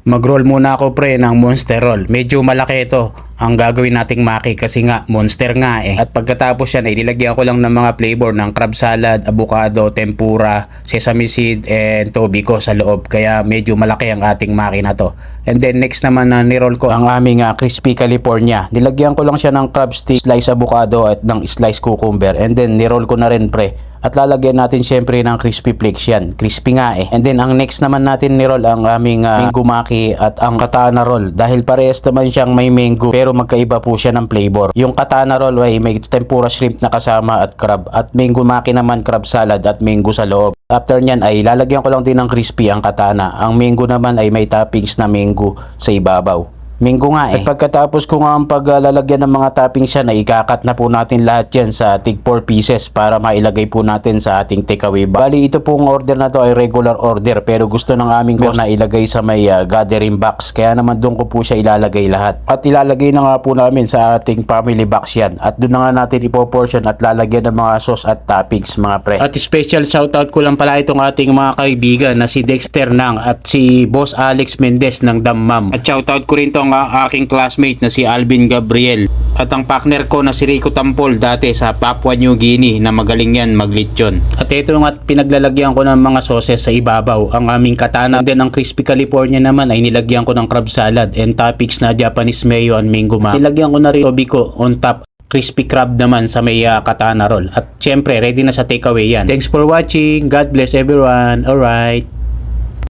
Mag-roll muna ako pre ng monster roll. Medyo malaki ito ang gagawin nating maki kasi nga monster nga eh. At pagkatapos yan ay nilagyan ko lang ng mga flavor ng crab salad, avocado, tempura, sesame seed and tobiko sa loob. Kaya medyo malaki ang ating maki na to. And then next naman na ni-roll ko ang aming crispy California. Nilagyan ko lang siya ng crab stick, slice avocado at ng slice cucumber. And then ni-roll ko na rin pre. At lalagyan natin syempre ng crispy flakes yan. Crispy nga eh. And then ang next naman natin ni-roll ang aming mango maki at ang katana roll. Dahil parehas naman siyang may mango pero magkaiba po siya ng flavor. Yung katana roll ay may tempura shrimp na kasama at crab. At mango maki naman crab salad at mango sa loob. After nyan ay lalagyan ko lang din ng crispy ang katana. Ang mango naman ay may toppings na mango sa ibabaw. Mango nga eh. At pagkatapos ko nga ang paglalagyan ng mga toppings siya, na ikakat na po natin lahat yan sa tig 4 pieces para mailagay po natin sa ating takeaway box. Bali ito pong order na to ay regular order pero gusto ng aming boss na ilagay sa may gathering box. Kaya naman doon ko po siya ilalagay lahat. At ilalagay na nga po namin sa ating family box yan. At doon na nga natin ipoportion at lalagyan ng mga sauce at toppings mga pre. At special shoutout ko lang pala itong ating mga kaibigan na si Dexter Nang at si Boss Alex Mendez ng Dammam. At shoutout ko rin to ang aking classmate na si Alvin Gabriel at ang partner ko na si Rico Tampol dati sa Papua New Guinea na magaling yan maglitsyon. At ito nga pinaglalagyan ko ng mga sauces sa ibabaw ang aming katana. And then ang crispy California naman ay nilagyan ko ng crab salad and toppings na Japanese mayo and mango ma. Nilagyan ko na rin tobiko on top. Crispy crab naman sa may katana roll. At syempre ready na sa takeaway yan. Thanks for watching. God bless everyone. Alright.